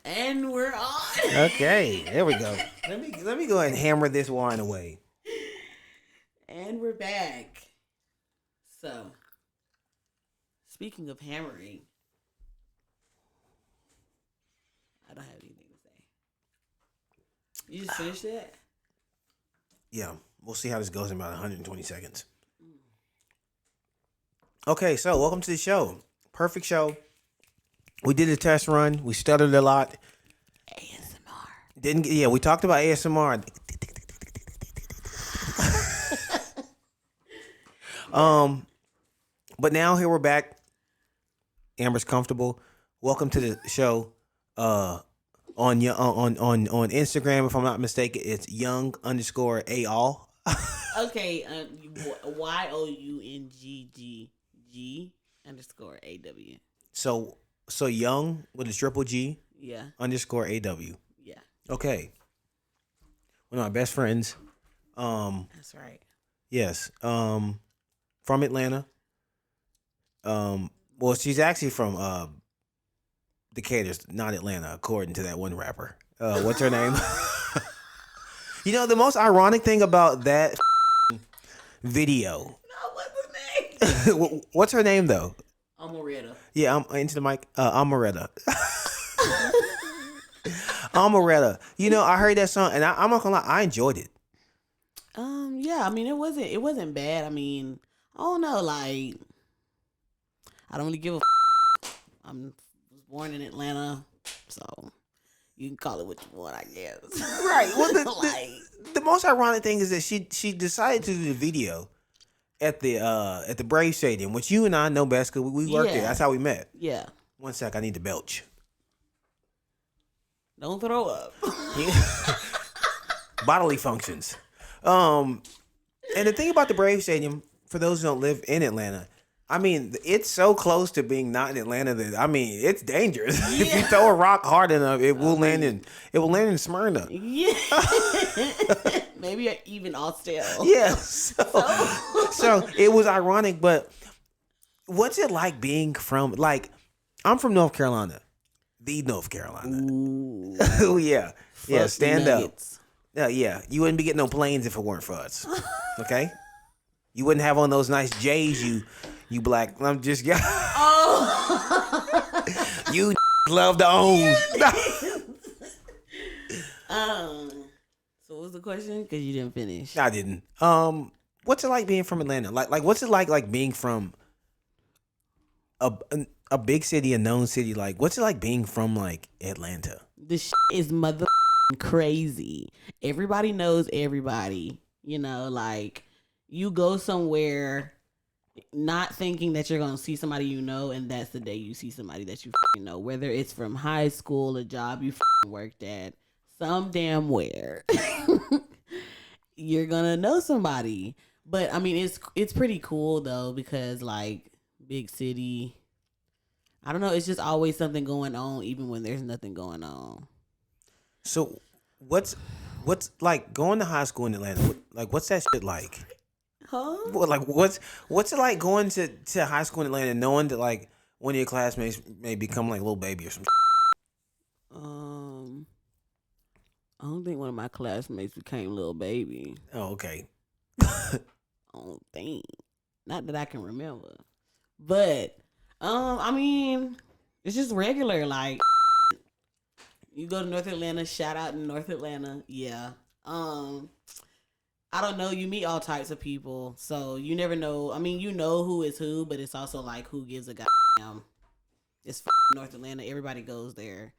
And we're on. Okay, there we go. Let me go ahead and hammer this wine away. And we're back. So, speaking of hammering, I don't have anything to say. You just finished that? Yeah, we'll see how this goes in about 120 seconds. Okay, so welcome to the show. Perfect show. We did a test run. We stuttered a lot. ASMR. We talked about ASMR. But now here we're back. Amber's comfortable. Welcome to the show. On Instagram, if I'm not mistaken, it's young_all. Okay, YOUNGGG_AW. So young with a triple G. Yeah. _AW. Yeah. Okay. One of my best friends. That's right. Yes. From Atlanta. Well, she's actually from Decatur, not Atlanta, according to that one rapper. What's her name? You know, the most ironic thing about that video. No, what's her name? What's her name though? Amaretta. Yeah, I'm into the mic. Amaretta. Amaretta. You know, I heard that song, and I'm not gonna lie, I enjoyed it. Yeah, I mean, it wasn't bad. I mean, I don't know, like, I don't really give a. I was born in Atlanta, so you can call it what you want, I guess. Right. Well, the most ironic thing is that she decided to do the video at the Brave Stadium, which you and I know best because we worked there. That's how we met. Yeah. One sec, I need to belch. Don't throw up. Bodily functions. And the thing about the Brave Stadium, for those who don't live in Atlanta, I mean, it's so close to being not in Atlanta that, I mean, it's dangerous. Yeah. If you throw a rock hard enough, it will land in Smyrna. Yeah. Maybe even Austell. Yeah. So it was ironic, but what's it like being from, like, I'm from North Carolina. The North Carolina. Ooh. Oh, yeah. Yeah, Fuck stand nuggets. up. Yeah. You wouldn't be getting no planes if it weren't for us. Okay? You wouldn't have on those nice J's, you black. I'm just, yeah. Oh. You love to own. So what was the question? Because you didn't finish. I didn't. What's it like being from Atlanta? Like what's it like being from a big city, a known city? Like, what's it like being from like Atlanta? This is mother crazy. Everybody knows everybody. You know, like, you go somewhere not thinking that you're gonna see somebody you know, and that's the day you see somebody that you know. Whether it's from high school, a job you worked at, some damn where, you're gonna know somebody. But I mean, it's pretty cool though, because like, big city, I don't know, it's just always something going on, even when there's nothing going on. So, what's like going to high school in Atlanta? What's that shit like? Huh? Well, like, what's it like going to high school in Atlanta, knowing that like one of your classmates may become like a little baby or something? I don't think one of my classmates became little baby. Oh, okay. I don't think. Not that I can remember. But, I mean, it's just regular. Like, you go to North Atlanta, shout out in North Atlanta. Yeah. I don't know. You meet all types of people. So you never know. I mean, you know who is who, but it's also like, who gives a goddamn. It's North Atlanta. Everybody goes there.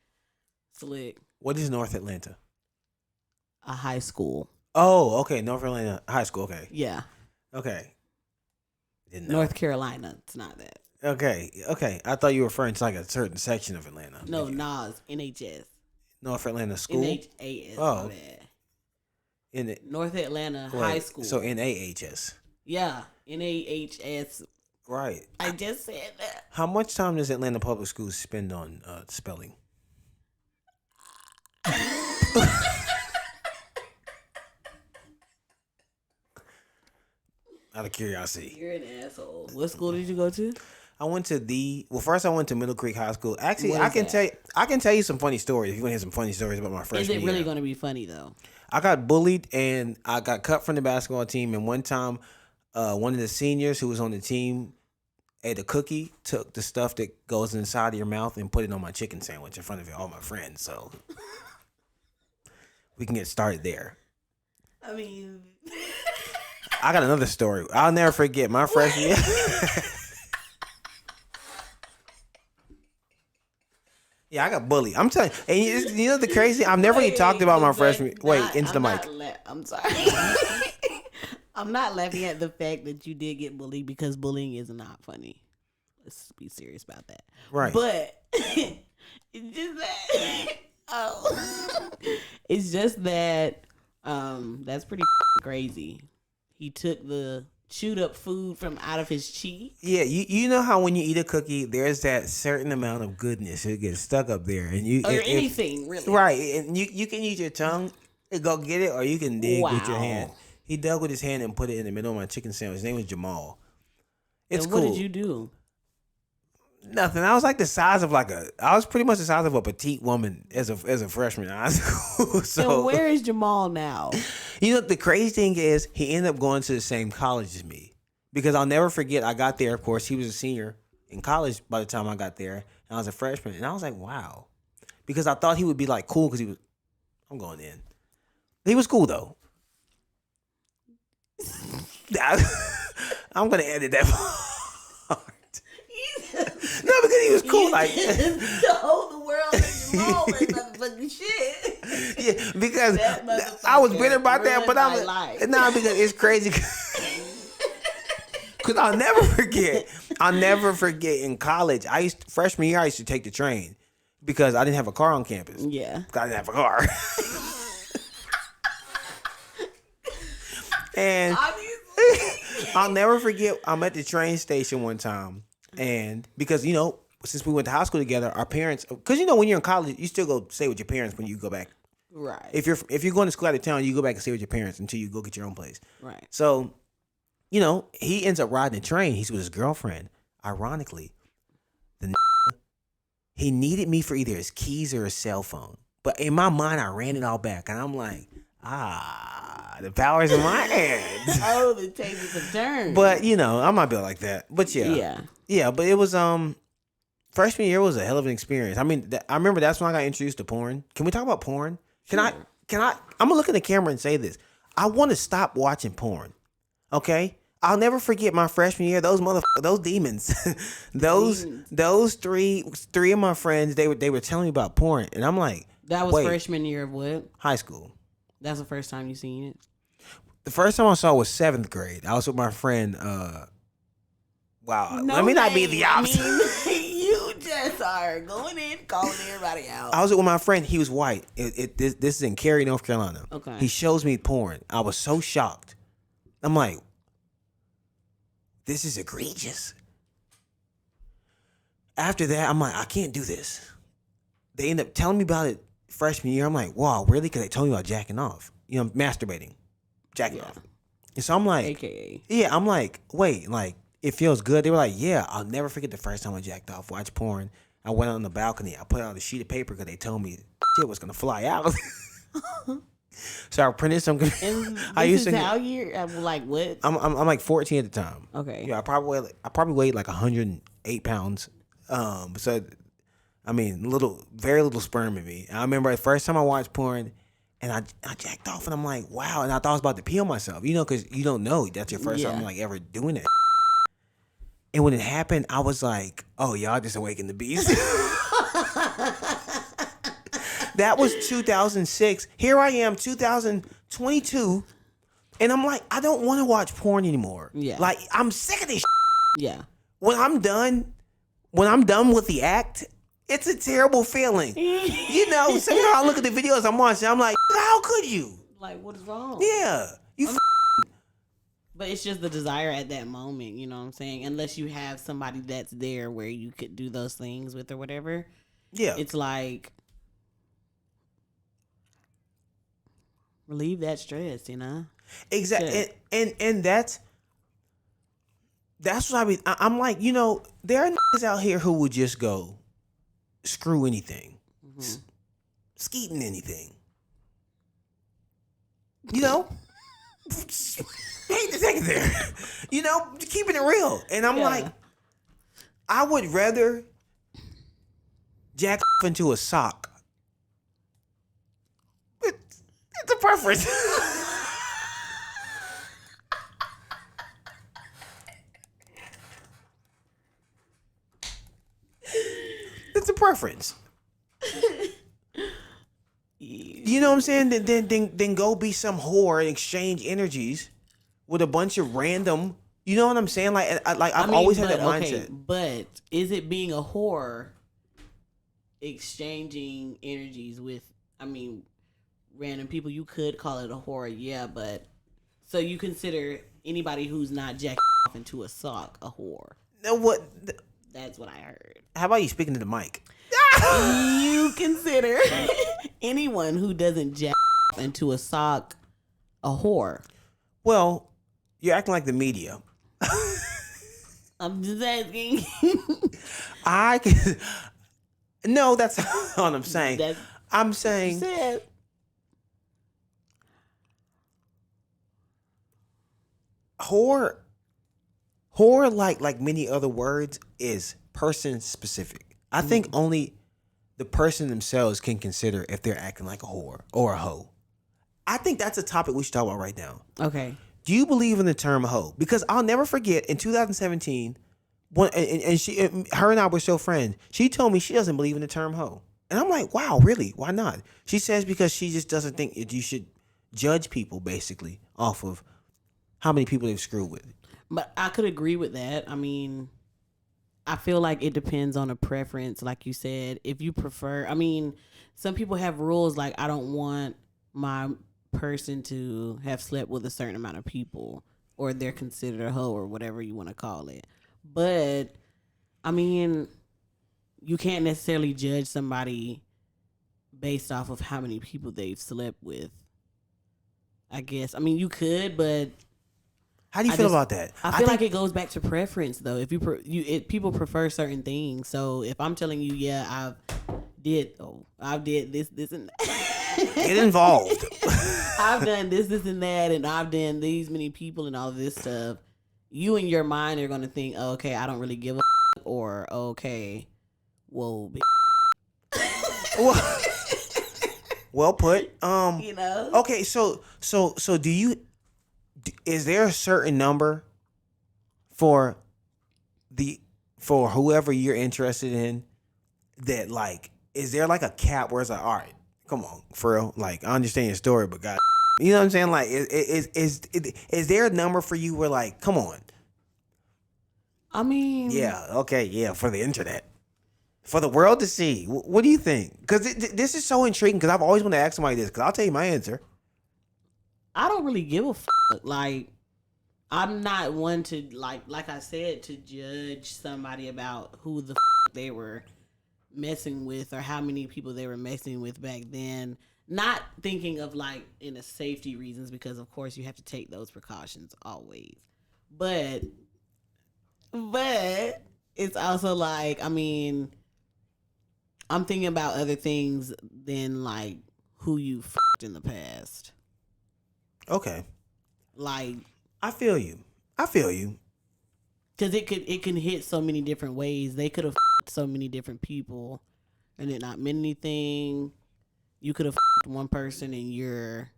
Slick. What is North Atlanta? A high school. Oh, okay. North Atlanta High School. Okay. Yeah. Okay. Didn't know. North Carolina. It's not that. Okay. I thought you were referring to like a certain section of Atlanta. No, NAS. NHS. North Atlanta School. NHAS. Oh. North Atlanta High School. So NAHS. Yeah. NAHS. Right. I just said that. How much time does Atlanta Public Schools spend on spelling? Out of curiosity. You're an asshole. What school did you go to? First I went to Middle Creek High School. Actually, What is that? I can tell you some funny stories if you want to hear some funny stories about my Is freshman it really year. going to be funny though? I got bullied and I got cut from the basketball team. And one time, one of the seniors who was on the team ate a cookie, took the stuff that goes inside of your mouth and put it on my chicken sandwich in front of all my friends. So we can get started there. I mean, I got another story. I'll never forget my freshman year. Yeah, I got bullied. I'm telling you. And you know the crazy? I've never really talked about my freshman. Into the mic. I'm sorry. I'm not laughing at the fact that you did get bullied because bullying is not funny. Let's be serious about that. Right. But it's just that. Oh, it's just that. That's pretty crazy. He took the chewed up food from out of his cheek. Yeah, you know how when you eat a cookie, there's that certain amount of goodness that gets stuck up there, and Anything really. Right, and you can use your tongue and go get it, or you can dig with your hand. He dug with his hand and put it in the middle of my chicken sandwich. His name was Jamal. It's and cool. What did you do? Nothing. I was like the size of I was pretty much the size of a petite woman as a freshman in high school. So and where is Jamal now? You know, the crazy thing is he ended up going to the same college as me because I'll never forget. I got there. Of course, he was a senior in college by the time I got there, and I was a freshman. And I was like, wow, because I thought he would be like cool because I'm going in. He was cool though. I'm gonna edit that part. No, because he was cool. Like the whole world is Jamal and motherfucking shit. Yeah, because I was bitter about that, but because it's crazy. Because I'll never forget in college. Freshman year I used to take the train because I didn't have a car on campus. Yeah, I didn't have a car. And I'll never forget. I'm at the train station one time, and because since we went to high school together, our parents, because when you're in college, you still go stay with your parents when you go back. Right. If you're going to school out of town, you go back and stay with your parents until you go get your own place. Right. So, he ends up riding the train. He's with his girlfriend. Ironically, he needed me for either his keys or his cell phone. But in my mind, I ran it all back, and I'm like, the power's in my hands. Oh, the tables have turned. But I'm not built like that. But yeah. But it was freshman year was a hell of an experience. I mean, I remember that's when I got introduced to porn. Can we talk about porn? Can I? I'm gonna look in the camera and say this. I want to stop watching porn. Okay, I'll never forget my freshman year. Those those demons, those three of my friends. They were telling me about porn, and I'm like, that was freshman year of what? High school. That's the first time you seen it? The first time I saw it was 7th grade. I was with my friend. Wow, let me not be the opposite. You just are going in, calling everybody out. I was with my friend. He was white. This is in Cary, North Carolina. Okay. He shows me porn. I was so shocked. I'm like, this is egregious. After that, I'm like, I can't do this. They end up telling me about it freshman year. I'm like, wow, really? Because they told me about jacking off. Masturbating. Jacking off. And so I'm like, AKA. Yeah, I'm like, wait, like, it feels good. They were like, yeah, I'll never forget the first time I jacked off, watched porn. I went on the balcony. I put out a sheet of paper because they told me shit was going to fly out. So I printed some. And this is how you're like what? I'm like 14 at the time. Okay. Yeah, I probably weighed like 108 pounds. So I mean, very little sperm in me. And I remember the first time I watched porn, and I jacked off, and I'm like, wow. And I thought I was about to pee on myself, because you don't know that's your first time like ever doing that. And when it happened, I was like, oh, y'all just awakened the beast. That was 2006. Here I am, 2022, and I'm like, I don't want to watch porn anymore. Yeah. Like, I'm sick of this. Yeah. When I'm done with the act, it's a terrible feeling. Sometimes I look at the videos I'm watching, I'm like, how could you? Like, what is wrong? Yeah. But it's just the desire at that moment, you know what I'm saying? Unless you have somebody that's there where you could do those things with or whatever. Yeah. It's like, relieve that stress, Exactly. And that's, That's what I'm like, there are niggas out here who would just go screw anything, skeeting anything. Hate to take it there. Keeping it real. And I'm like, I would rather jack off into a sock. It's a preference. It's a preference. You know what I'm saying? Then go be some whore and exchange energies with a bunch of random. You know what I'm saying? I've always had that mindset. Okay, but is it being a whore exchanging energies with? Random people? You could call it a whore, yeah, but so you consider anybody who's not jacking off into a sock a whore? Now what? That's what I heard. How about you speaking to the mic? You consider anyone who doesn't jack off into a sock a whore? Well, you're acting like the media. I'm just asking. No, that's not what I'm saying. I'm saying. Whore, like many other words, is person specific. I think only the person themselves can consider if they're acting like a whore or a hoe. I think that's a topic we should talk about right now. Okay. Do you believe in the term hoe? Because I'll never forget in 2017, her and I were still friends. She told me she doesn't believe in the term hoe. And I'm like, wow, really? Why not? She says because she just doesn't think you should judge people basically off of how many people they've screwed with. But I could agree with that. I feel like it depends on a preference, like you said. If you prefer, some people have rules like I don't want my person to have slept with a certain amount of people, or they're considered a hoe or whatever you want to call it. But you can't necessarily judge somebody based off of how many people they've slept with. I guess. You could, but how do you feel about that? I feel like it goes back to preference, though. If people prefer certain things. So if I'm telling you, yeah, I've did this, and that. Get involved. I've done this, and that, and I've done these many people and all this stuff. You in your mind are gonna think, oh, okay, I don't really give a or okay, whoa, well put. Okay, so do you? Is there a certain number for whoever you're interested in that, like, is there like a cap where it's like, all right, come on, for real, like, I understand your story, but God, you know what I'm saying? Like, is there a number for you where, like, come on? Yeah, okay, yeah, for the internet, for the world to see. What do you think? Because this is so intriguing. Because I've always wanted to ask somebody this. Because I'll tell you my answer. I don't really give a fuck. Like, I'm not one to, like I said, to judge somebody about who the fuck they were messing with or how many people they were messing with back then. Not thinking of, like, in a safety reasons, because of course you have to take those precautions always. But it's also like, I'm thinking about other things than, like, who you fucked in the past. Okay. Like, I feel you. Because it can hit so many different ways. They could have fucked so many different people and it not meant anything. You could have fucked one person and you're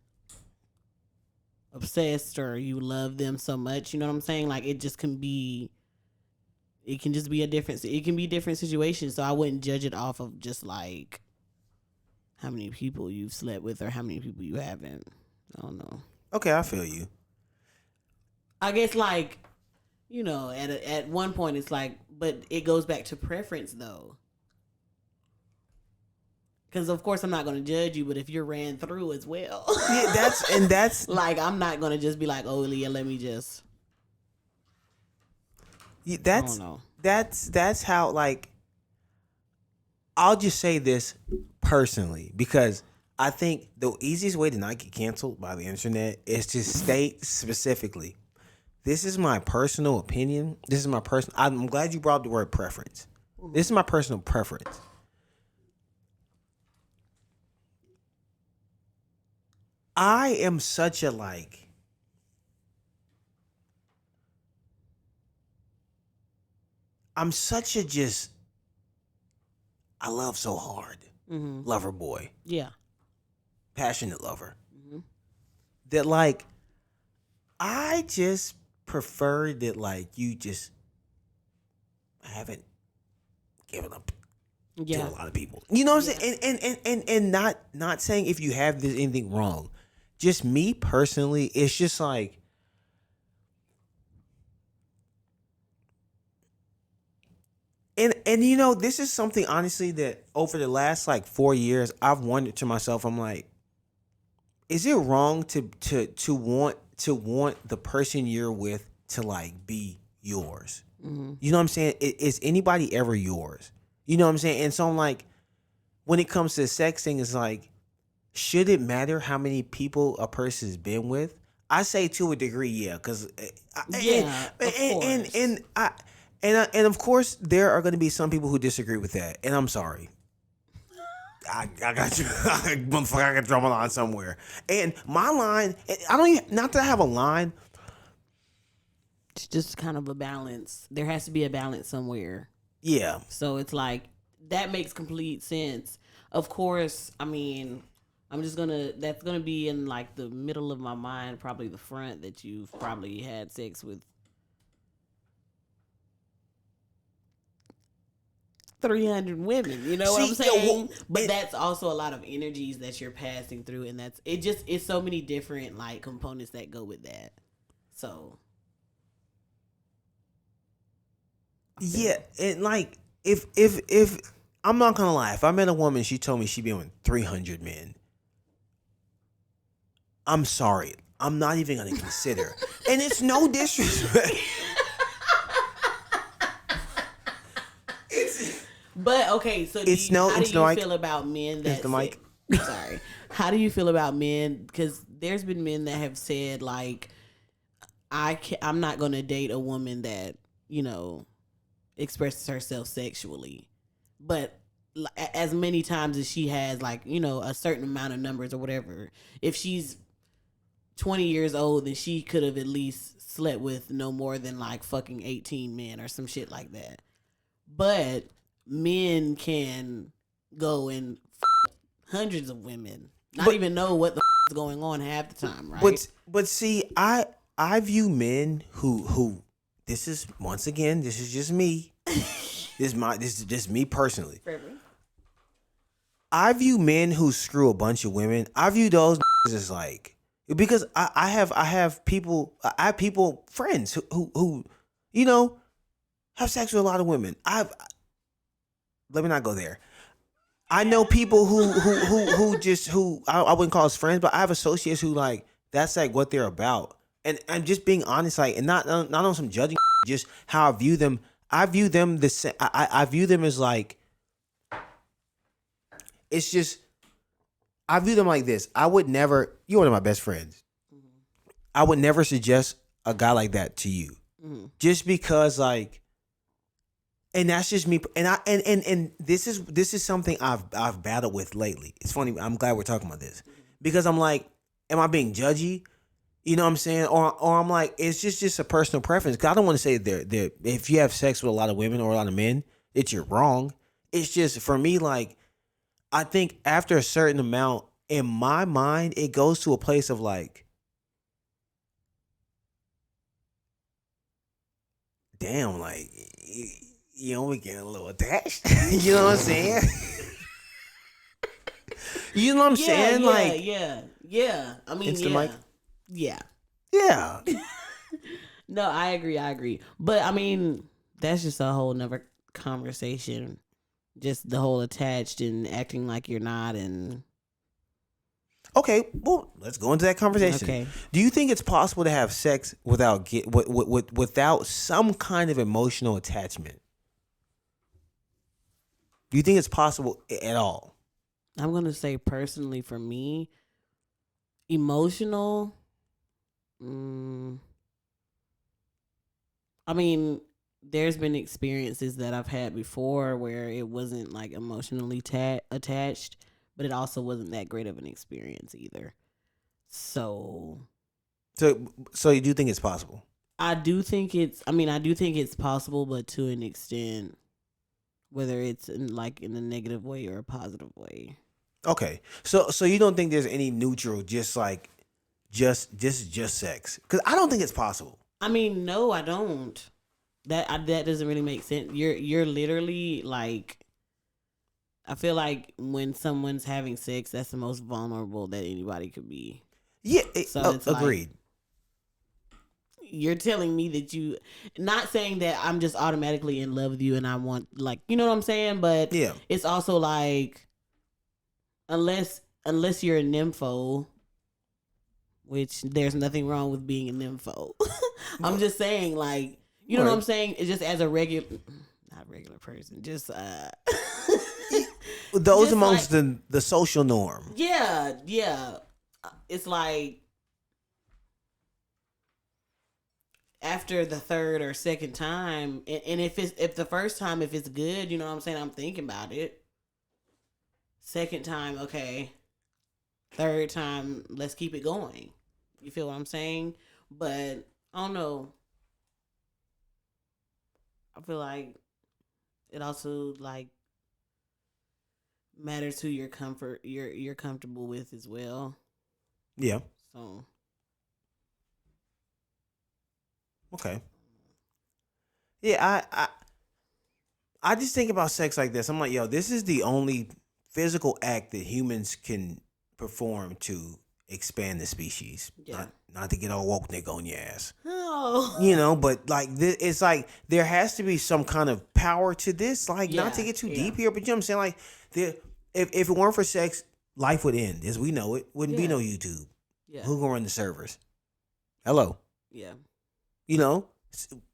obsessed or you love them so much. You know what I'm saying? Like, it can be a different situation. So I wouldn't judge it off of just, like, how many people you've slept with or how many people you haven't. I don't know. Okay, I feel you. I guess, like, at one point it's like, but it goes back to preference, though. Because, of course, I'm not going to judge you, but if you're ran through as well. Yeah, that's like, I'm not going to just be like, oh, Leah, let me just. Yeah, I don't know. That's how, like, I'll just say this personally, because I think the easiest way to not get canceled by the internet is to state specifically, this is my personal opinion. This is my personal. I'm glad you brought up the word preference. This is my personal preference. I am such a like. I'm such a just. I love so hard, lover boy, Yeah. passionate lover. That like, I just prefer that like you just haven't given up to Yeah. a lot of people. You know what I'm saying? And not saying if you have this anything wrong. Just me personally, it's just like and you know, this is something honestly that over the last like 4 years I've wondered to myself, I'm like, is it wrong to want the person you're with to like be yours? You know what I'm saying? Is anybody ever yours? You know what I'm saying? And so I'm like, when it comes to sex thing, it's like, should it matter how many people a person's been with? I say to a degree, yeah, because Yeah, of course. and of course there are going to be some people who disagree with that, and I'm sorry. I got you, motherfucker. I got to draw my line somewhere, and my line, I don't even, not that I have a line. It's just kind of a balance. There has to be a balance somewhere. Yeah, So it's like that makes complete sense. Of course, I mean, that's gonna be in like the middle of my mind, probably the front that you've probably had sex with 300 women. You know what I'm See, yeah, saying? well, But that's also a lot of energies that you're passing through, and it's so many different like components that go with that. So yeah, and like if I'm not gonna lie, if I met a woman, she told me she'd been with 300 men. I'm sorry, I'm not even gonna consider, and it's no disrespect. But okay, so how do you feel about men that the mic. Sorry. How do you feel about men? Because there's been men that have said like, I'm not gonna date a woman that expresses herself sexually, but as many times as she has like a certain amount of numbers or whatever. If she's 20 years old, then she could have at least slept with no more than like fucking 18 men or some shit like that. But men can go and hundreds of women, not even know what the is going on half the time, right? But see, I view men who this is once again, this is just me. This is just me personally. I view men who screw a bunch of women. I view those as like, because I have people friends who have sex with a lot of women. Let me not go there. I know people who I wouldn't call us friends, but I have associates who like that's like what they're about. And I'm just being honest, like, and not on some judging, just how I view them. I view them the same. I view them as like, it's just, I view them like this. I would never. You're one of my best friends. I would never suggest a guy like that to you, just because like. And that's just me. And this is something I've battled with lately. It's funny. I'm glad we're talking about this because I'm like, am I being judgy? You know what I'm saying? Or I'm like, it's just a personal preference. Cause I don't want to say that if you have sex with a lot of women or a lot of men, that you're wrong. It's just for me, like, I think after a certain amount in my mind, it goes to a place of like, damn, like. You know, we getting a little attached. You know what I'm saying? You know what I'm saying? Like, yeah. I mean, Insta mic? Yeah. No, I agree. But I mean, that's just a whole nother conversation. Just the whole attached and acting like you're not, and okay, well, let's go into that conversation. Okay. Do you think it's possible to have sex without without some kind of emotional attachment? Do you think it's possible at all? I'm gonna say personally for me, emotional. I mean, there's been experiences that I've had before where it wasn't like emotionally attached, but it also wasn't that great of an experience either. So So you do think it's possible? I do think it's. I mean, I do think it's possible, but to an extent, whether it's in a negative way or a positive way. Okay. So you don't think there's any neutral, just like just sex? Because I don't think it's possible. I mean, no, I don't. That doesn't really make sense. You're literally like. I feel like when someone's having sex, that's the most vulnerable that anybody could be. Yeah. So it's agreed. like you're telling me that you, not saying that I'm just automatically in love with you and I want, like, you know what I'm saying, but Yeah. it's also like unless you're a nympho, which there's nothing wrong with being a nympho. I'm just saying, like, you know what I'm saying? It's just as a regular, not regular person, just Those just amongst like, the social norm. yeah. It's like after the third or second time, and if the first time, if it's good, you know what I'm saying, I'm thinking about it. Second time, okay. Third time, let's keep it going. You feel what I'm saying? But I don't know. I feel like it also like matters who you're comfortable with as well. Yeah. So Okay. Yeah, I just think about sex like this. I'm like, yo, this is the only physical act that humans can perform to expand the species. Yeah. Not to get all woke nigga on your ass. oh. You know, but like it's like there has to be some kind of power to this. Like not to Yeah, get too yeah. deep here, but you know what I'm saying? Like if it weren't for sex, life would end as we know it. Wouldn't be Yeah. no YouTube. Yeah. Who gonna run the servers? Hello. Yeah. You know,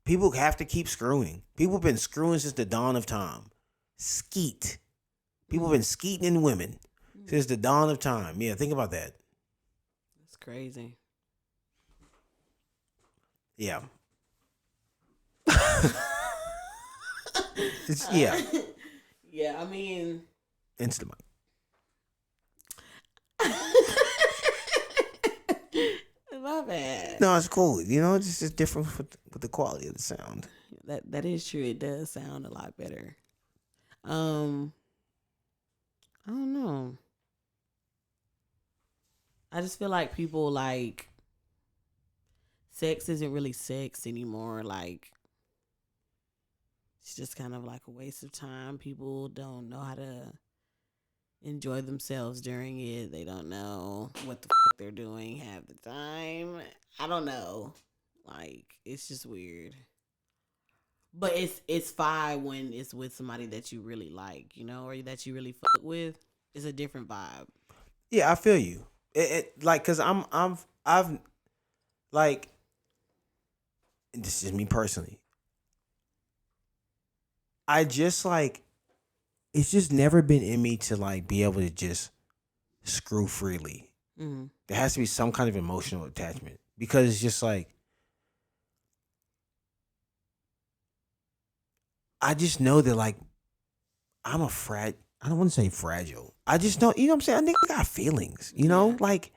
people have to keep screwing. People have been screwing since the dawn of time. Skeet. People have been skeeting in women since the dawn of time. Yeah, think about that. That's crazy. Yeah. Yeah. Yeah, I mean, Instant. my bad. No, it's cool. You know, it's just different with the quality of the sound. That is true. It does sound a lot better. I don't know. I just feel like people like sex isn't really sex anymore. Like it's just kind of like a waste of time. People don't know how to enjoy themselves during it. They don't know what the fuck they're doing half the time. I don't know. Like it's just weird. But it's fine when it's with somebody that you really like, you know, or that you really fuck with. It's a different vibe. Yeah, I feel you. Like, cause I've like, and this is me personally. I just like, it's just never been in me to like be able to just screw freely. Mm-hmm. There has to be some kind of emotional attachment because it's just like, I just know that like, I don't want to say fragile. I just don't, you know what I'm saying? I think I got feelings, you know? Yeah. Like,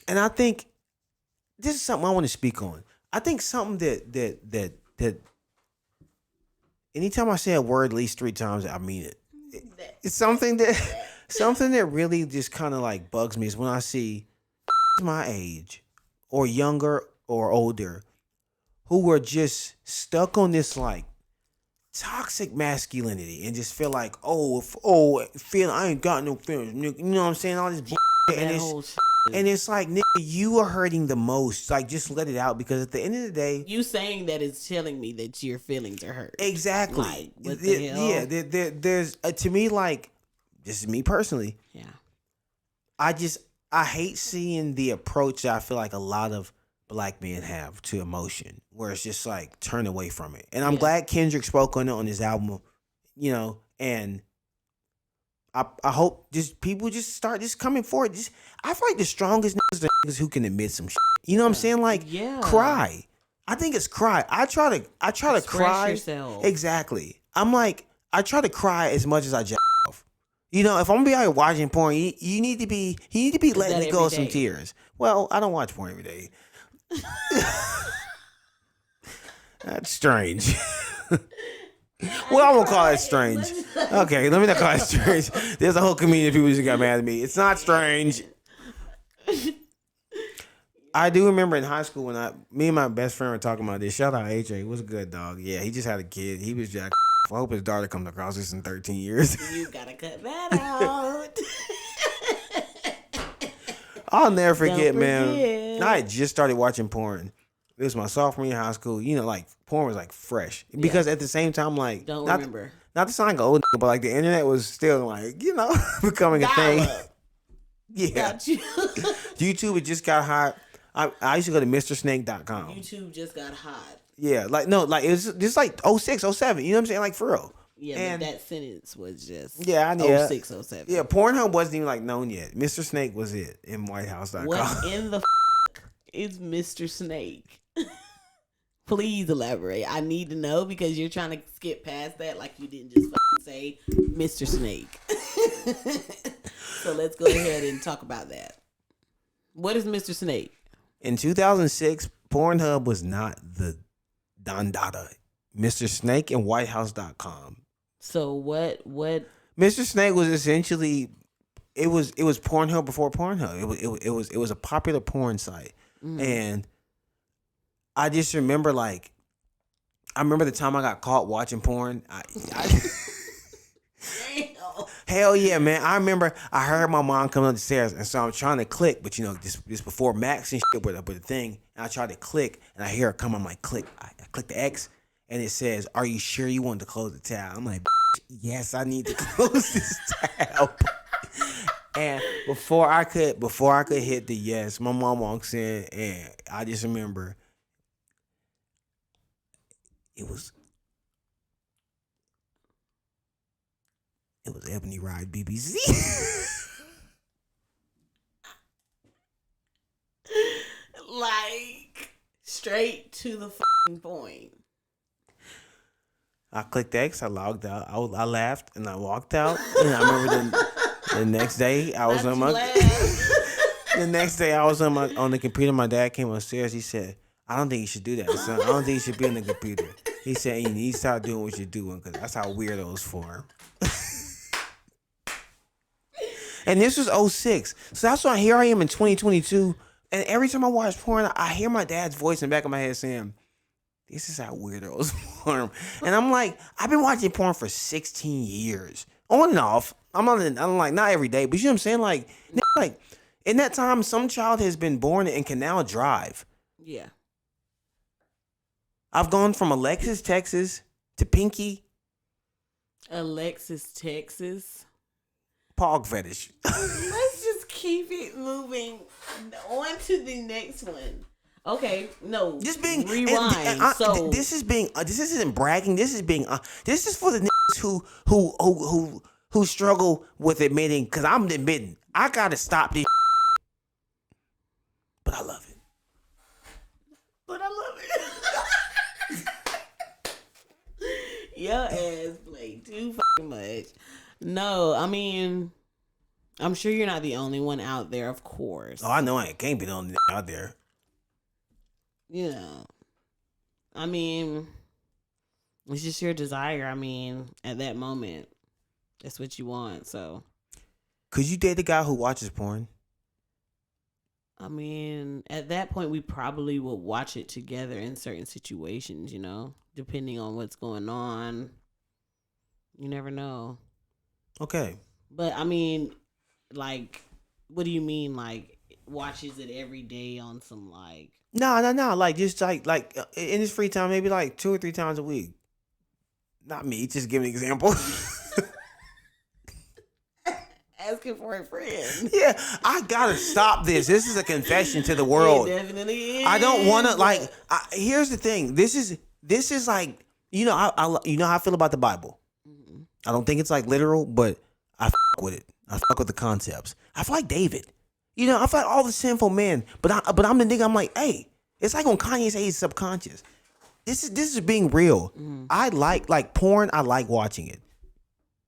and I think this is something I want to speak on. I think something that anytime I say a word at least 3 times, I mean it. It's something that really just kind of like bugs me is when I see my age or younger or older who are just stuck on this like toxic masculinity and just feel like, feel I ain't got no feelings, nigga. You know what I'm saying? All this bullshit. And it's like, nigga, you are hurting the most. Like, just let it out because at the end of the day, You saying that is telling me that your feelings are hurt. exactly. Like, what the hell? Yeah, there's to me like, this is me personally. Yeah. I hate seeing the approach that I feel like a lot of black men have to emotion, where it's just like turn away from it. And I'm Yeah. glad Kendrick spoke on it on his album, you know, and I hope just people just start just coming forward. I feel like the strongest niggas are niggas who can admit some shit. You know what I'm saying? Like, Yeah. cry. I think it's cry. I try to Express cry. yourself. Exactly. I'm like, I try to cry as much as I jack off. You know, if I'm gonna be out here watching porn, you need to be letting that it go every some day? tears. Well, I don't watch porn every day. That's strange. Well, I won't call it strange. Okay, let me not call it strange. There's a whole community of people who got mad at me. It's not strange. I do remember in high school when me and my best friend were talking about this. Shout out AJ. What's good, dog? Yeah, he just had a kid. He was jack. I hope his daughter comes across this in 13 years. You gotta cut that out. I'll never forget, Don't man. forget. I had just started watching porn. It was my sophomore year in high school. You know, like porn was like fresh because at the same time, like Don't not, remember. not to sound like an old, but like the internet was still like becoming a thing. Dial-up. Yeah, Got you. YouTube it just got hot. I used to go to MrSnake.com. YouTube just got hot. Yeah, like no, like it was just like 06, 07. You know what I'm saying? Like for real. Yeah, And- that sentence was just Yeah, I know. 06, 07. Yeah, Pornhub wasn't even like known yet. Mr. Snake was it in WhiteHouse.com. What in the is Mr. Snake? Please elaborate. I need to know because you're trying to skip past that like you didn't just say Mr. Snake. So let's go ahead and talk about that. What is Mr. Snake? In 2006, Pornhub was not the Don Dada. Mr. Snake and WhiteHouse.com. So what Mr. Snake was essentially it was Pornhub before Pornhub. It was a popular porn site. And I just remember I remember the time I got caught watching porn. Hell yeah, man. I remember I heard my mom coming up the stairs, and so I'm trying to click, but this before Max and shit with the thing, and I tried to click, and I hear her come, I'm like, click. I click the X, and it says, are you sure you want to close the tab? I'm like, yes, I need to close this tab. And before I could hit the yes, my mom walks in, and I just remember it was Ebony Ride BBC. like straight to the fucking point. I clicked X, I logged out, I laughed, and I walked out. And I remember the next day I was on the computer. My dad came upstairs. He said, I don't think you should do that, son. I don't think you should be on the computer. He said, you need to stop doing what you're doing because that's how weirdos form. And this was 06. So that's why here I am in 2022. And every time I watch porn, I hear my dad's voice in the back of my head saying, this is how weirdos form. And I'm like, I've been watching porn for 16 years. On and off. I'm like, not every day, but you know what I'm saying? Like in that time, some child has been born and can now drive. Yeah. I've gone from Alexis, Texas to Pinky. Alexis, Texas. Pog fetish. Let's just keep it moving on to the next one. Okay, no. Just being rewind. this isn't bragging. This is for the niggas who struggle with admitting, because I'm admitting I gotta stop this. But I love it. Your ass play too fucking much. No, I mean, I'm sure you're not the only one out there, of course. Oh, I know I can't be the only out there. You know, I mean, it's just your desire. I mean, at that moment, that's what you want. So, Could you date a guy who watches porn? I mean, at that point, we probably would watch it together in certain situations, you know, depending on what's going on. You never know. Okay. But I mean, like, what do you mean? Like, watches it every day on some like? No. Like just like in his free time, maybe like 2 or 3 times a week. Not me. Just give an example. Asking for a friend. Yeah, I gotta stop this. This is a confession to the world. It definitely is. I don't want to here's the thing. This is like, you know, I you know how I feel about the Bible. Mm-hmm. I don't think it's like literal, but I fuck with it. I fuck with the concepts. I feel like David. You know, I feel like all the sinful men, but I'm the nigga. I'm like, hey, It's like when Kanye says he's subconscious. This is being real. I like porn. I like watching it,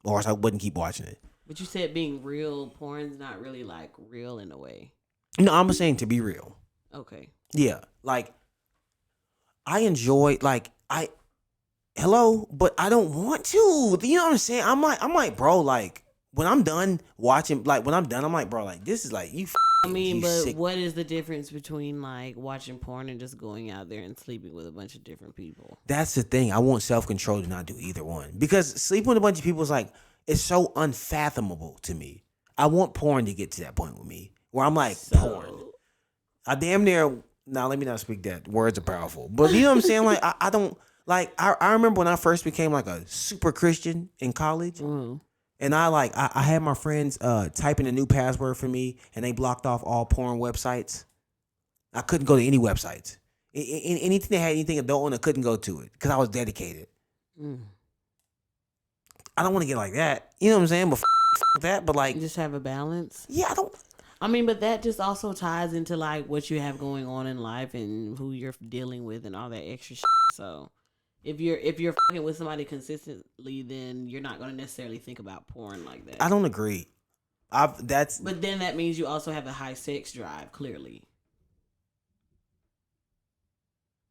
or else I wouldn't keep watching it. But you said being real, porn's not really like real in a way. No, I'm saying to be real. Okay. Yeah, like I enjoy hello, but I don't want to. You know what I'm saying? I'm like, bro, like when I'm done watching, like when I'm done, I'm like, bro, like this is like you. I mean, you but sick. what is the difference between like watching porn and just going out there and sleeping with a bunch of different people? That's the thing. I want self control to not do either one because sleeping with a bunch of people is like it's so unfathomable to me. I want porn to get to that point with me where I'm like porn. I damn near. Now let me not speak that. Words are powerful, but you know what I'm saying. Like I don't like. I remember when I first became like a super Christian in college. And I had my friends type in a new password for me, and they blocked off all porn websites. I couldn't go to any websites. Anything that had anything adult on, I couldn't go to it because I was dedicated. I don't want to get like that. You know what I'm saying? But that, but like, just have a balance. Yeah, I don't. I mean, but that just also ties into like what you have going on in life and who you're dealing with and all that extra shit. So if you're fucking with somebody consistently, then you're not going to necessarily think about porn like that. I don't agree. But then that means you also have a high sex drive. Clearly,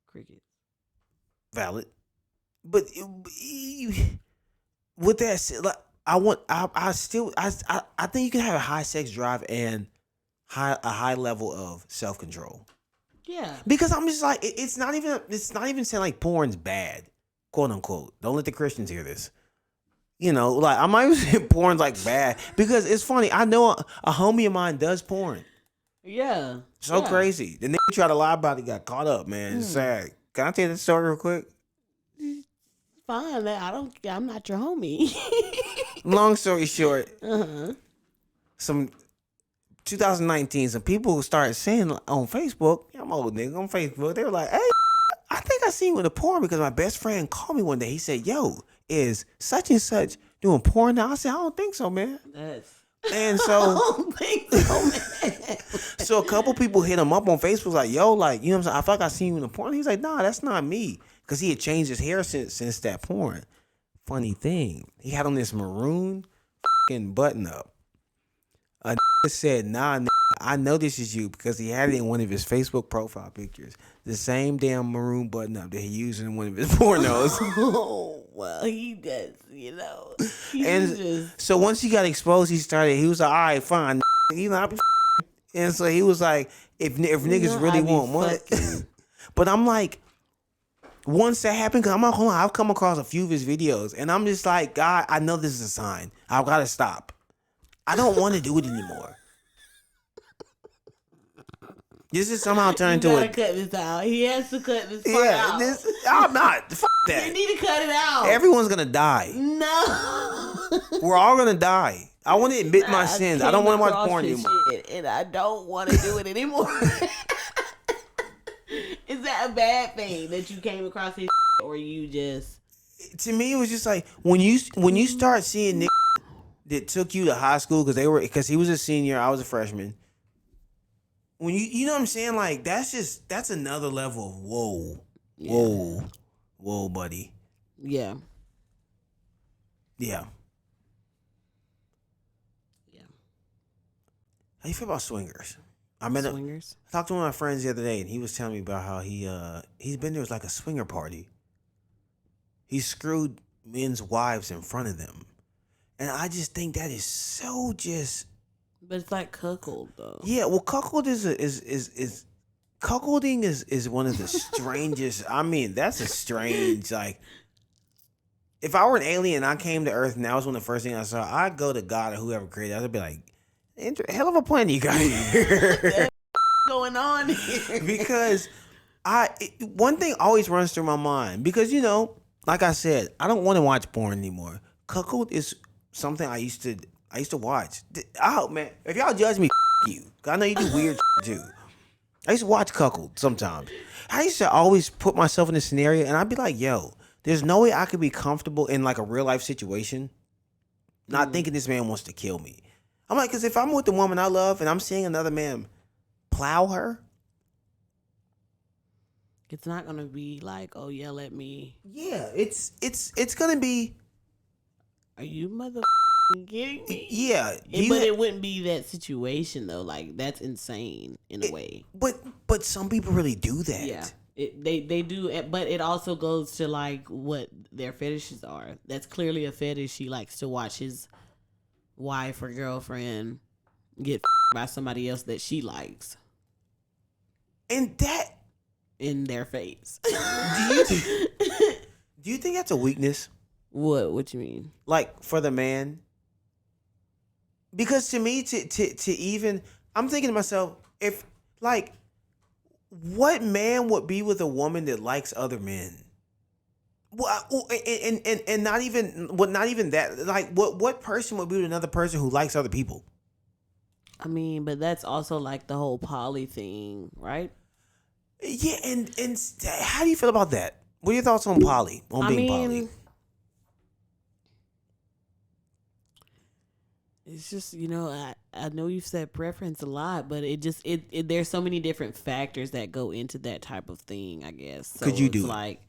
cricket. Valid, but with that said, like I think you can have a high sex drive and a high level of self control. Yeah. Because I'm just like it's not even saying like porn's bad, quote unquote. Don't let the Christians hear this. You know, like I'm not even saying porn's like bad because it's funny. I know a homie of mine does porn. Yeah. So crazy. The nigga tried to lie about it, got caught up, man. It's sad. Can I tell you that story real quick? Fine. I'm not your homie. Long story short, some 2019, some people started saying on Facebook, I'm old nigga on Facebook, they were like, hey, I think I seen you in the porn because my best friend called me one day. He said, yo, is such and such doing porn now? I said, I don't think so, man. And so, I don't think so, man. So a couple people hit him up on Facebook like, yo, like, you know what I'm saying? I feel like I seen you in the porn. He's like, nah, that's not me. Because he had changed his hair since that porn. Funny thing, he had on this maroon fucking button up. A said, nah, I know this is you because he had it in one of his Facebook profile pictures. The same damn maroon button up that he used in one of his pornos. Oh, well, he does, you know. So once he got exposed, he was like, all right, fine. You know, I'll be and so he was like, if niggas really want money. But I'm like, once that happened, because I'm not gonna lie, I've come across a few of his videos, and I'm just like, God, I know this is a sign. I've got to stop. I don't want to do it anymore. This is somehow turned into a... cut this out. He has to cut this part out. I'm not. Fuck that. You need to cut it out. Everyone's going to die. No. We're all going to die. I want to admit my sins. I don't want to watch porn anymore. And I don't want to do it anymore. Is that a bad thing that you came across his or you just... To me, it was just like, when you start seeing niggas that took you to high school because he was a senior, I was a freshman. When you know what I'm saying, like that's another level of whoa, buddy. Yeah. How you feel about swingers? Swingers. I talked to one of my friends the other day, and he was telling me about how he's been there. It was like a swinger party. He screwed men's wives in front of them. And I just think that is so just. But it's like cuckold though. Yeah, well, cuckold cuckolding is one of the strangest. I mean, that's a strange like. If I were an alien and I came to Earth and that was one of the first things I saw, I'd go to God or whoever created it. I'd be like, hell of a planet you got here. Going on here. Because one thing always runs through my mind because like I said, I don't want to watch porn anymore. Cuckold is something I used to watch. Oh man, if y'all judge me, you. I know you do weird too. I used to watch Cuckold sometimes. I used to always put myself in a scenario and I'd be like, yo, there's no way I could be comfortable in like a real life situation not thinking this man wants to kill me. I'm like, because if I'm with the woman I love and I'm seeing another man plow her, It's not gonna be like, oh yeah, let me. Yeah, it's gonna be. Are you mother kidding me? Yeah, But it wouldn't be that situation though. Like that's insane in a way. But some people really do that. Yeah, they do. But it also goes to like what their fetishes are. That's clearly a fetish. He likes to watch his wife or girlfriend get by somebody else that she likes, and that in their face. Do you think that's a weakness? What you mean? Like for the man? Because to me, to even, I'm thinking to myself, if like, what man would be with a woman that likes other men? Well, and not even that. Like, what person would be with another person who likes other people? I mean, but that's also like the whole poly thing, right? Yeah, and how do you feel about that? What are your thoughts on poly? Poly? It's just, I know you've said preference a lot, but there's so many different factors that go into that type of thing, I guess. So could you do like,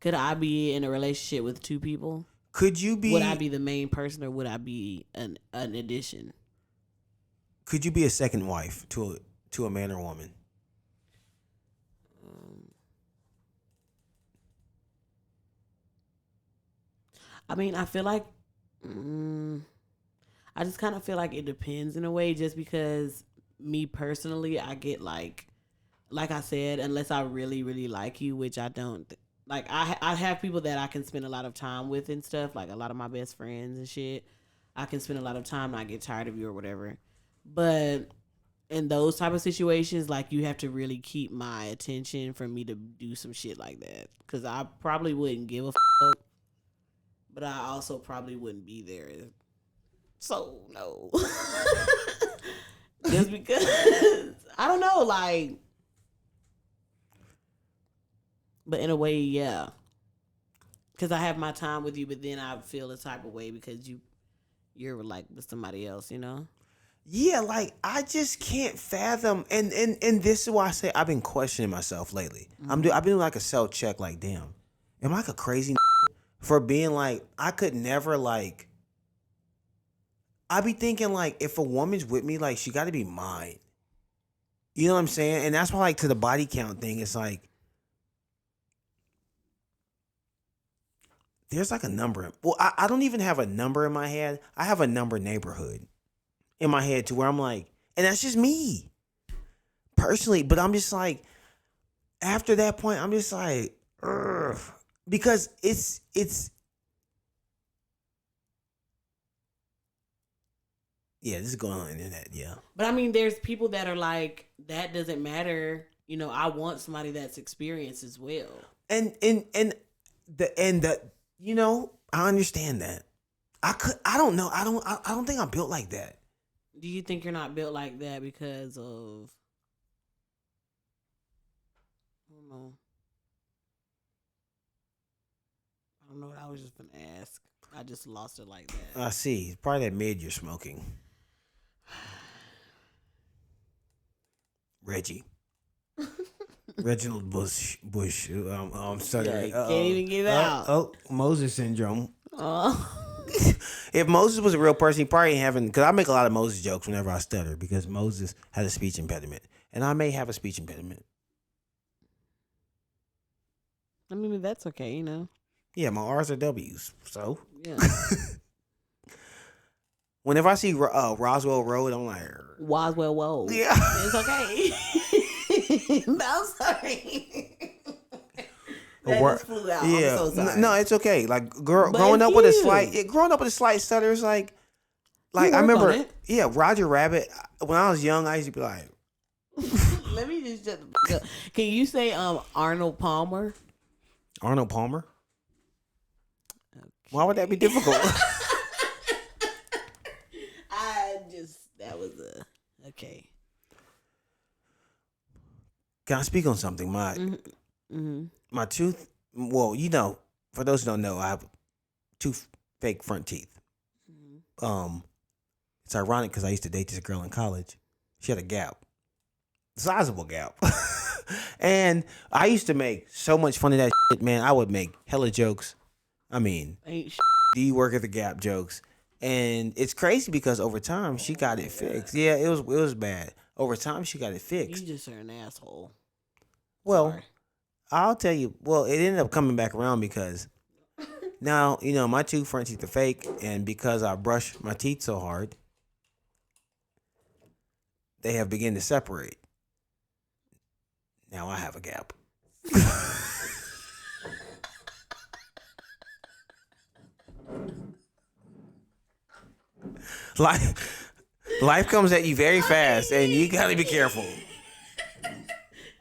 could I be in a relationship with two people? Could you be? Would I be the main person, or would I be an addition? Could you be a second wife to a man or woman? I mean, I feel like, I just kind of feel like it depends in a way, just because me personally, I get like I said, unless I really, really like you, which I don't. Like, I have people that I can spend a lot of time with and stuff, like a lot of my best friends and shit. I can spend a lot of time and I get tired of you or whatever. But in those type of situations, like, you have to really keep my attention for me to do some shit like that. Because I probably wouldn't give a fuck, but I also probably wouldn't be there. So, no. Just because, I don't know, like, but in a way, yeah. Because I have my time with you, but then I feel a type of way because you're like with somebody else, Yeah, like, I just can't fathom, and this is why I say I've been questioning myself lately. I've been doing like a self check, like, damn, am I like a crazy for being like, I could never, like, I be thinking like, if a woman's with me, like, she got to be mine. You know what I'm saying? And that's why, like, to the body count thing, it's like, there's like a number. Well, I don't even have a number in my head. I have a number neighborhood in my head to where I'm like, and that's just me personally. But I'm just like, after that point, I'm just like, ugh, because it's. Yeah, this is going on the internet. Yeah, but I mean, there's people that are like, that doesn't matter. I want somebody that's experienced as well. And the I understand that. I don't know. I don't think I'm built like that. Do you think you're not built like that because of, I don't know what I was just gonna ask. I just lost it like that. I see. It's probably that mid you're smoking. Reggie. Reginald Bush. I'm sorry. Can't even get out. Oh, Moses syndrome. Oh. If Moses was a real person, he probably having. Because I make a lot of Moses jokes whenever I stutter because Moses had a speech impediment, and I may have a speech impediment. I mean, that's okay, Yeah, my R's are W's. So yeah. Whenever I see Roswell Road, I'm like, Roswell Road. Yeah, it's okay. I'm sorry. That just flew out. Yeah, I'm so sorry. No, it's okay. Like growing up with a slight stutter is like I remember. Yeah, Roger Rabbit. When I was young, I used to be like, let me just shut the fuck up. Can you say Arnold Palmer? Arnold Palmer? Okay. Why would that be difficult? That was okay. Can I speak on something? My tooth. Well, for those who don't know, I have two fake front teeth. Mm-hmm. It's ironic because I used to date this girl in college. She had a gap, sizable gap. And I used to make so much fun of that shit, man. I would make hella jokes. I mean, Ain't do you work at the Gap jokes? And it's crazy because over time she got it fixed. Yeah, it was bad. Over time she got it you fixed. just are an asshole. Well, Sorry. I'll tell you. Well, it ended up coming back around because now my two front teeth are fake, and because I brush my teeth so hard, they have begun to separate. Now I have a gap. Life comes at you very fast, and you gotta be careful.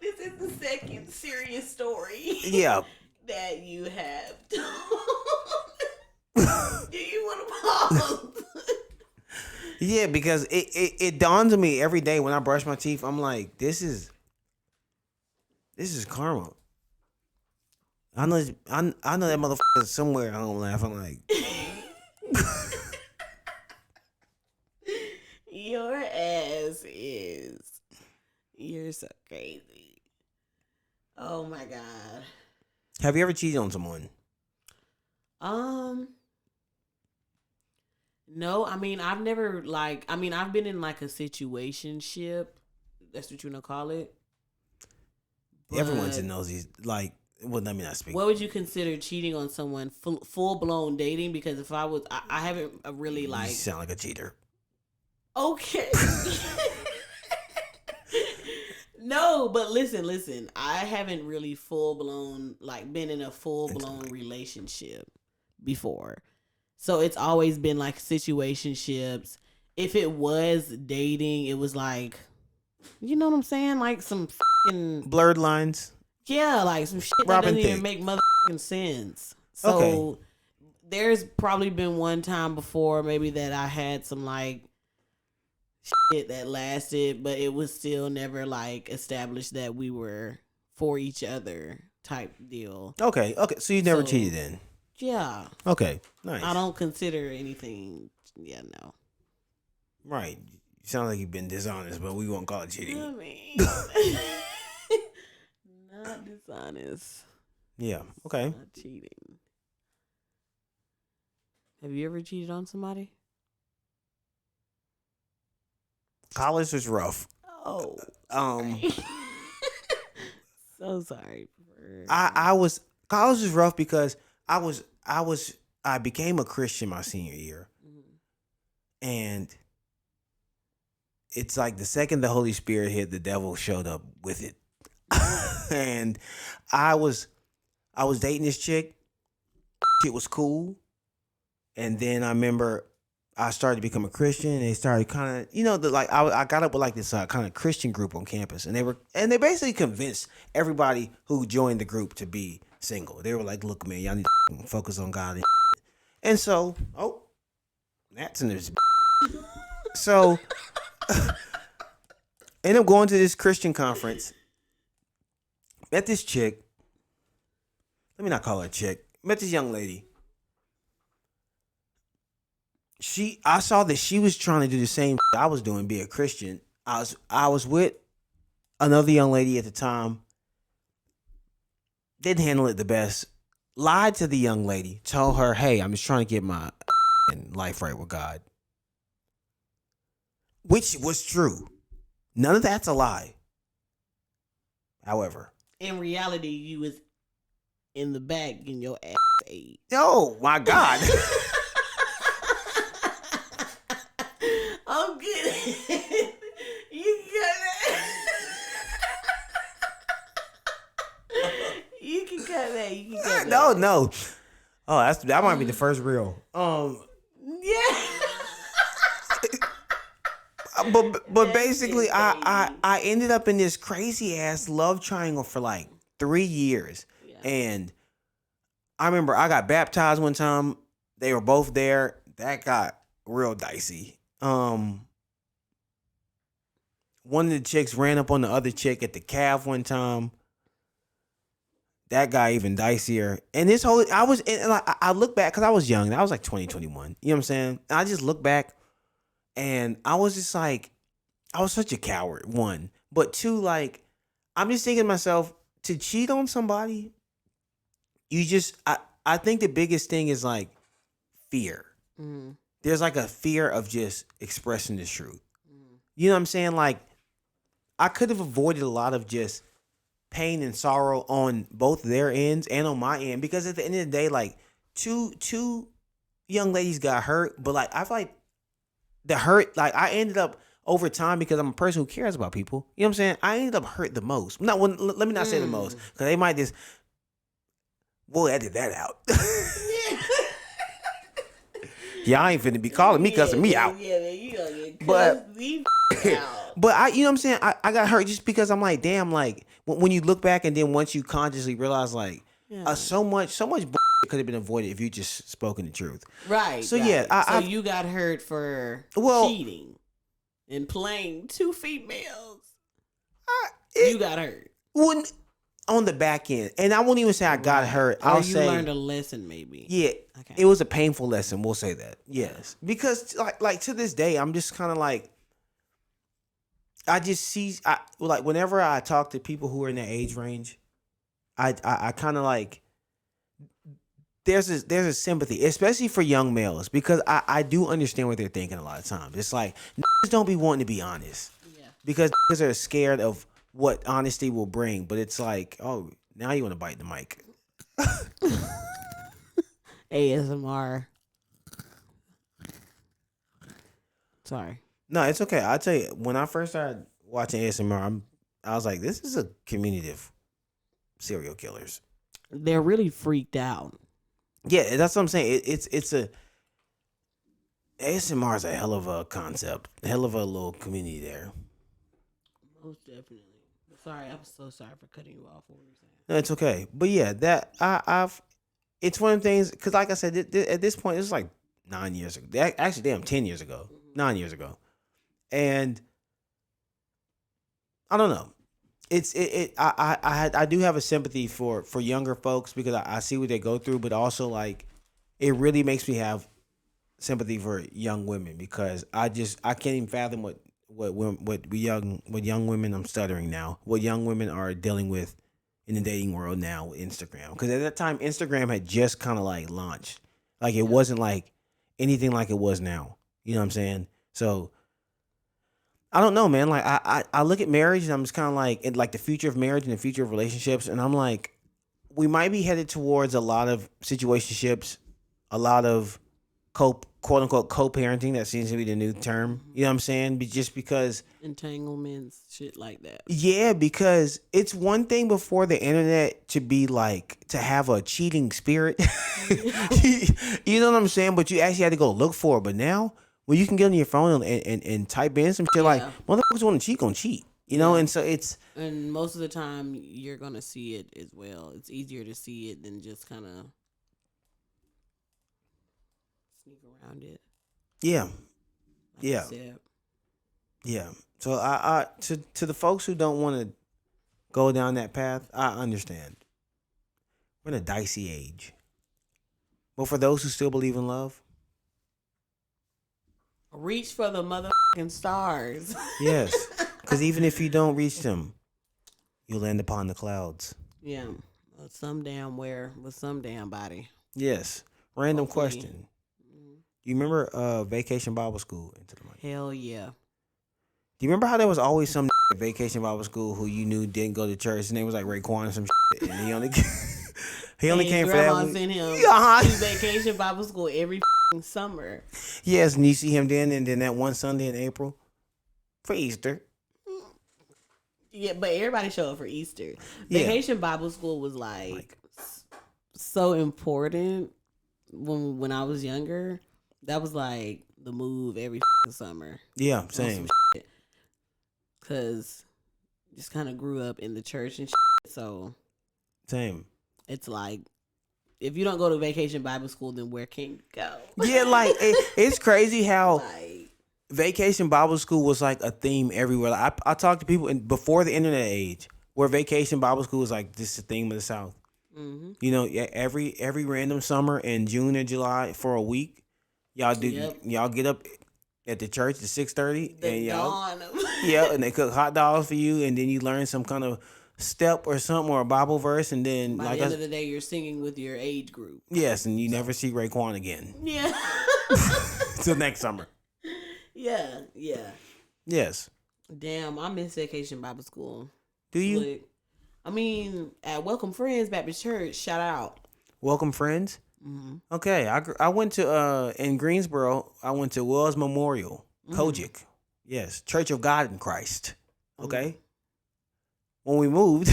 This is the second serious story Yeah. that you have told. Do you want to pause? Yeah, because it dawns on me every day when I brush my teeth. I'm like, this is karma. I know that motherfucker somewhere at home laughing like. Your ass is. You're so crazy. Oh my god. Have you ever cheated on someone? No, I mean I've never I've been in like a situationship. That's what you wanna call it. Everyone's But in those. Like, well, let me not speak. what would you consider cheating on someone? Full blown dating? Because if I haven't really You like. sound like a cheater. Okay. No, but listen. I haven't really full blown been in a full blown relationship before. So it's always been like situationships. If it was dating, it was like, you know what I'm saying? Like some fucking, Blurred lines. yeah, like some shit that Robin doesn't even Thicke. make motherfucking sense. So Okay. there's probably been one time before maybe that I had some like shit that lasted, but it was still never like established that we were for each other type deal. Okay. So you never So, cheated then? Yeah. Okay. Nice. I don't consider anything. Yeah, no. Right. You sound like you've been dishonest, but we won't call it cheating. I mean, not dishonest, Yeah. Okay. not cheating. Have you ever cheated on somebody? College was rough. Oh, Um, so sorry. I was college was rough because I became a Christian my senior year, and it's like the second the Holy Spirit hit, the devil showed up with it, and I was dating this chick. It was cool, and then I remember I started to become a Christian, and they started kind of, I got up with like this kind of Christian group on campus, and they basically convinced everybody who joined the group to be single. They were like, "Look, man, y'all need to focus on God." And so, that's in this. So, end up going to this Christian conference. Met this chick. Let me not call her a chick. Met this young lady. I saw that she was trying to do the same I was doing, be a Christian. I was with another young lady at the time. Didn't handle it the best. Lied to the young lady. Told her, "Hey, I'm just trying to get my life right with God." Which was true. None of that's a lie. However, in reality, you was in the back in your ass ate. oh my God. I'm kidding. You can cut that. You can cut that. You can cut that. No. Oh, that might be the first real. Yeah. But basically, I ended up in this crazy ass love triangle for like 3 years, and I remember I got baptized one time. They were both there. That got real dicey. One of the chicks ran up on the other chick at the calf one time. That got even dicier. And this whole, I look back because I was young. I was like 20, 21. You know what I'm saying? And I just look back and I was just like, I was such a coward, one. But two, like, I'm just thinking to myself, to cheat on somebody, I think the biggest thing is like fear. Mm, There's like a fear of just expressing the truth. You know what I'm saying? Like, I could have avoided a lot of just pain and sorrow on both their ends and on my end, because at the end of the day, like, two young ladies got hurt, but like I feel like the hurt, like, I ended up over time, because I'm a person who cares about people. You know what I'm saying? I ended up hurt the most. Not when, let me not say the most, because they might just, we'll edit that out. Y'all ain't finna be calling me cussing me out. Yeah, man, you gonna get But- me out. But you know what I'm saying? I got hurt just because I'm like, damn, like, when you look back and then once you consciously realize, like, Yeah. so much could have been avoided if you just spoken the truth. Right. So, right. yeah, so you got hurt for cheating and playing two females. You got hurt. Wouldn't on the back end, and I won't even say I got hurt. Or I'll you say learned a lesson, maybe. yeah, Okay. it was a painful lesson. We'll say that. Yes, because like to this day, I'm just kind of like, I just see, like, whenever I talk to people who are in that age range, I kind of like, there's a sympathy, especially for young males, because I do understand what they're thinking a lot of times. It's like, niggas don't be wanting to be honest, Yeah. because niggas are scared of what honesty will bring. But it's like, oh, now you want to bite the mic. ASMR. Sorry. No, it's okay. I'll tell you, when I first started watching ASMR, I was like, this is a community of serial killers. They're really freaked out. Yeah, that's what I'm saying. It's a ASMR is a hell of a concept, hell of a little community there. Most definitely. Sorry, I'm so sorry for cutting you off. What were you saying? No, it's okay. But yeah, that I've it's one of the things, because like I said, at this point, it's like 9 years ago. Actually, damn, 10 years ago, 9 years ago, and I don't know. I do have a sympathy for younger folks, because I see what they go through, but also, like, it really makes me have sympathy for young women, because I can't even fathom what young women, I'm stuttering now, what young women are dealing with in the dating world now with Instagram. Because at that time, Instagram had just kind of like launched, like, it wasn't like anything like it was now. You know what I'm saying? So I don't know, man. Like, I look at marriage, and I'm just kind of like the future of marriage and the future of relationships, and I'm like, we might be headed towards a lot of situationships, a lot of quote unquote co-parenting. That seems to be the new term. You know what I'm saying? Just because Entanglements, shit like that. yeah, because it's one thing before the internet to be like, to have a cheating spirit. You know what I'm saying? But you actually had to go look for it. But now, when you can get on your phone and type in some shit, like, motherfuckers want to cheat, gonna cheat. You know, and so it's, and most of the time you're gonna see it as well. It's easier to see it than just kind of sneak around it. yeah, Like yeah, you said. yeah. So I to the folks who don't want to go down that path, I understand. We're in a dicey age. But for those who still believe in love, Reach for the motherfucking stars. yes, because even if you don't reach them, you'll land upon the clouds. Yeah, some damn with some damn body. Yes. Random Hopefully. question. You remember Vacation Bible School? Into the mic. Hell yeah. Do you remember how there was always some at Vacation Bible School who you knew didn't go to church? His name was like Raekwon or some shit, and he only came for that grandma week. sent him Yeah. to Vacation Bible School every summer. Yes, and you see him then, and then that one Sunday in April for Easter. Yeah, but everybody showed up for Easter. Yeah. Vacation Bible School was like so important when I was younger. That was like the move every summer. Yeah, same. Because just kind of grew up in the church and so Same. it's like, if you don't go to Vacation Bible School, then where can you go? Yeah, like it's crazy how Like, Vacation Bible School was like a theme everywhere. Like, I talked to people before the internet age, where Vacation Bible School was like this is the theme of the South. mm-hmm. You know, every random summer in June or July for a week, y'all get up at the church at 6:30, and y'all dawn of yeah, and they cook hot dogs for you, and then you learn some kind of step or something or a Bible verse, and then By like the end of the day, you're singing with your age group. yes, and you never see Raekwon again Yeah. till next summer. Yeah. Yeah. Yes. Damn, I miss Vacation Bible School. Do you? Slick. I mean, at Welcome Friends Baptist Church, shout out. Welcome friends. Mm-hmm. Okay, I went to in Greensboro. I went to Wells Memorial, Kojic. Yes, Church of God in Christ. Okay. When we moved,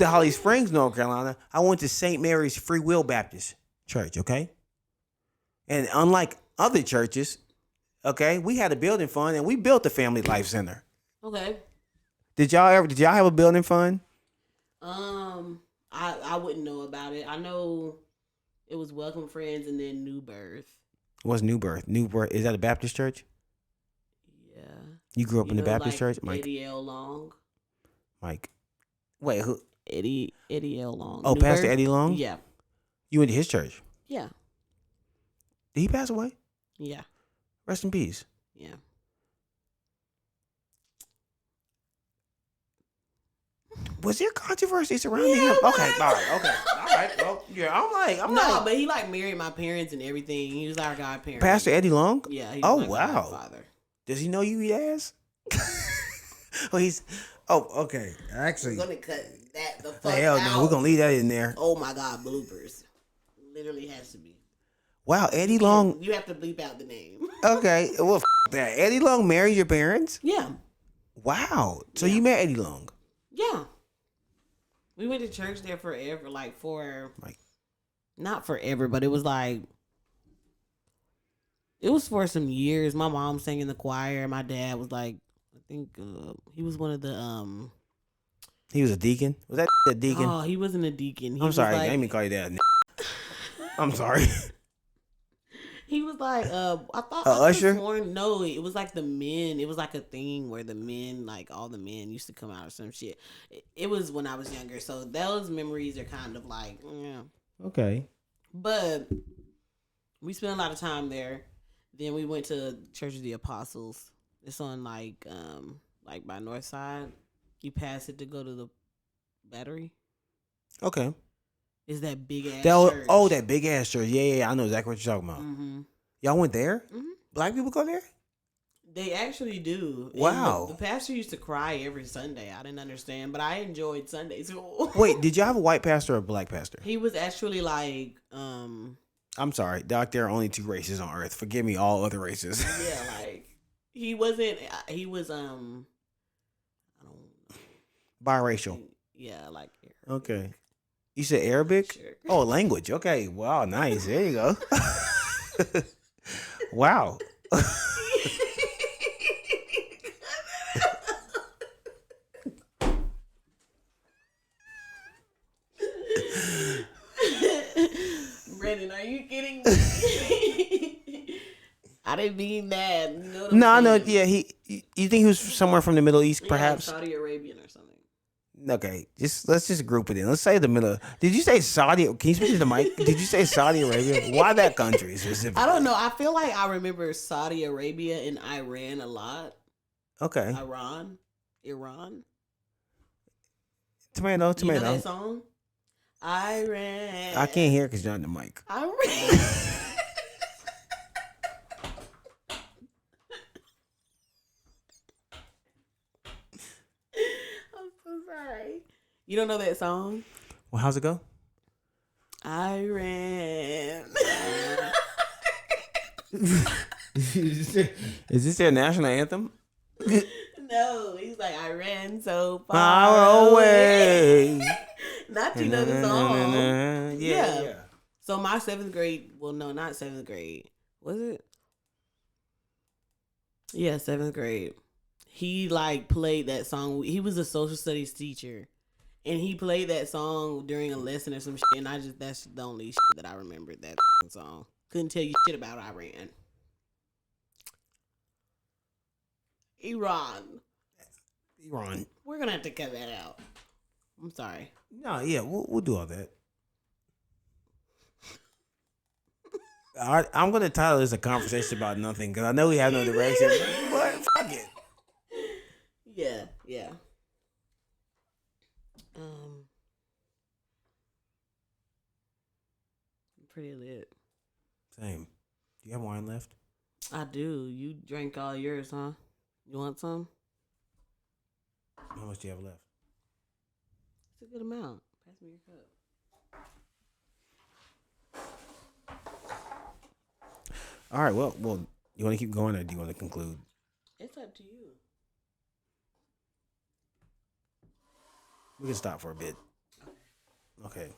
to Holly Springs, North Carolina, I went to St. Mary's Free Will Baptist Church. Okay. And unlike other churches, okay, we had a building fund and we built the Family Life Center. Okay. Did y'all have a building fund? I wouldn't know about it. I know it was Welcome Friends and then New Birth. What's New Birth? New Birth, is that a Baptist church? Yeah. You grew up in the Baptist like church, Mike? Eddie L. Long. Mike. Wait, who? Eddie L. Long. Oh, New Pastor Birth? Eddie Long? Yeah. You went to his church? Yeah. Did he pass away? Yeah. Rest in peace. Yeah. Was there controversy surrounding him? Okay, all right. Well, yeah, I'm like, but he like married my parents and everything. He was our godparent. Pastor Eddie Long? Yeah. He Oh, was my wow. godfather. Does he know you eat ass? Okay. Actually, We're gonna cut that the fuck hell out. no, we're gonna leave that in there. Oh my god, bloopers. Literally has to be. Wow, Eddie Long. You have to bleep out the name. Okay, well, that. Eddie Long married your parents? Yeah. Wow. So Yeah. you met Eddie Long? Yeah. We went to church there forever, not forever, but it was it was for some years. My mom sang in the choir. My dad was I think he was one of the He was a deacon? Was that a deacon? Oh, he wasn't a deacon. I'm sorry, I didn't mean to call you that. I'm sorry. He was I thought usher? No, it was like the men. It was like a thing where the men, all the men used to come out or some shit. It was when I was younger, so those memories are kind of yeah. Okay. But we spent a lot of time there. Then we went to Church of the Apostles. It's on by North Side. You pass it to go to the Battery. Okay. It's that big ass church. Oh, that big ass church. Yeah, I know exactly what you're talking about. Mm-hmm. Y'all went there? Mm-hmm. Black people go there? They actually do. Wow. The pastor used to cry every Sunday. I didn't understand, but I enjoyed Sunday school. Wait, did y'all have a white pastor or a black pastor? He was actually I'm sorry, Doc. There are only two races on Earth. Forgive me, all other races. yeah, he wasn't. He was I don't. Biracial. Yeah, Okay. You said Arabic? Sure. Oh, language. Okay. Wow, nice. There you go. Wow. Brandon, are you kidding me? I didn't mean that. You know what I'm No. saying? Yeah, you think he was somewhere from the Middle East, perhaps? Yeah, Saudi Arabian or something. Okay, let's just group it in. Let's say the middle. Did you say Saudi? Can you speak to the mic? Did you say Saudi Arabia? Why that country specifically? I don't know. I feel like I remember Saudi Arabia and Iran a lot. Okay. Iran. Tomato. You know that song? Iran. I can't hear because you're on the mic. Iran. I'm so sorry. You don't know that song? Well, how's it go? Iran. Is this their national anthem? No, he's like, I ran so Far far away. Not you know the song. Yeah. So my 7th grade, well, no, not 7th grade. Was it? Yeah, 7th grade. He played that song. He was a social studies teacher. And he played that song during a lesson or some shit. And that's the only shit that I remembered, that song. Couldn't tell you shit about Iran. Iran. We're going to have to cut that out. I'm sorry. No, yeah, we'll do all that. I'm going to title this a conversation about nothing because I know we have no direction. But fuck it. Yeah. You have wine left? I do. You drank all yours, huh? You want some? How much do you have left? It's a good amount. Pass me your cup. All right. Well, you want to keep going, or do you want to conclude? It's up to you. We can stop for a bit. Okay.